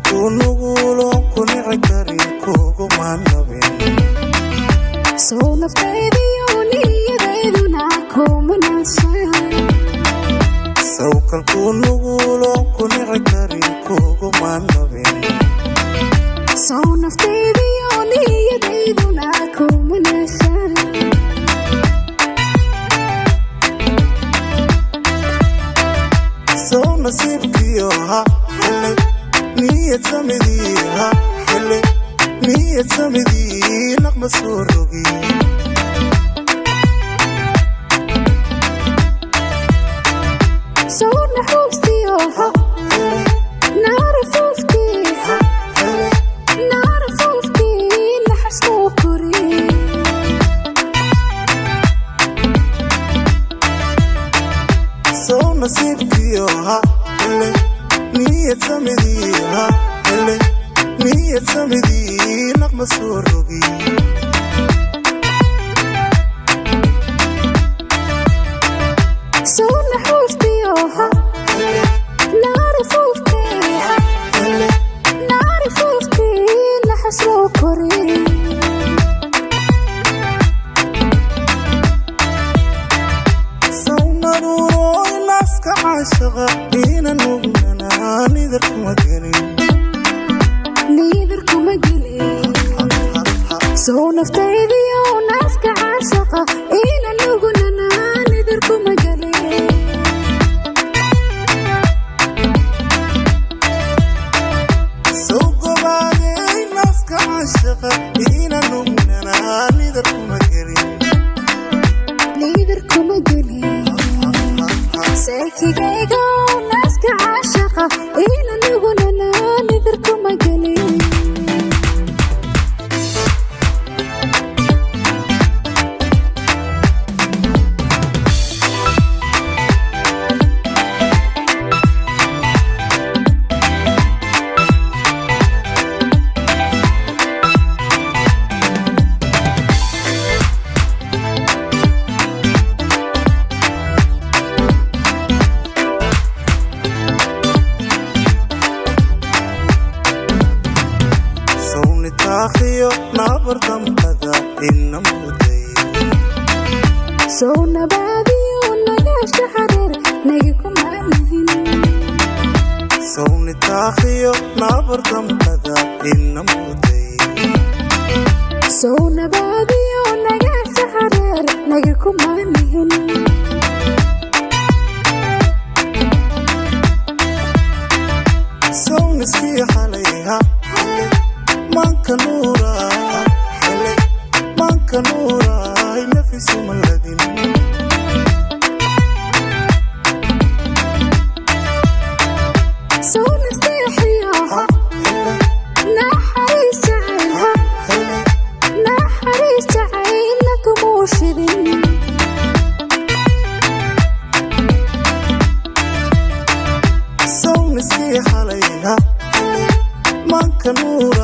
kalku nugulo kunici karin kuguma nabin soo naftaydiyo niyadeyduna kuma nashan sow kalku nugulo kunici karin kuguma nabin soo naftaydiyo niyadeyduna kuma nashan sow nasiibkiyo ha hele niyad samidii ha hele niyad samidii naqma soo rogi soo naxuustiyo ha naarafufkii ha naarafufkii naxaskuu kori sow nasiibkiyo ha hele niyad samidii ha hele niyad samidii naqma soo rogi soo naxuustiyo ha naarafufkii ha naarafufkii naxaskuu kori sow naruuro ilaaska caashaqa ina nugnana nidarkuma gelin nidarkuma gelin soo naftaydiyo naaska caashaqa ina nugunana nidarkuma gelin sow gobaadey naaska caashaqa ina nugnana nidarkuma gelin nidarkuma gelin seekigayga naaska caashaqa ina nugunana nidarkuma gelin sownitaakhiyo naabardambada ina muday soo nabaadiyo nagaasha xareer nagi kuma lihin sownitaakhiyo naabardambada ina muday soo nabaadiyo nagaasha xareer nagi kuma lihin sow niskii xalay ha hele manka nuura hele manka nuura nafisu maladin soo nasteexiyo ha naxariis jacayl ha naxariis jacaylna kumuu shidin sow niskii xalay ha hele manka nuura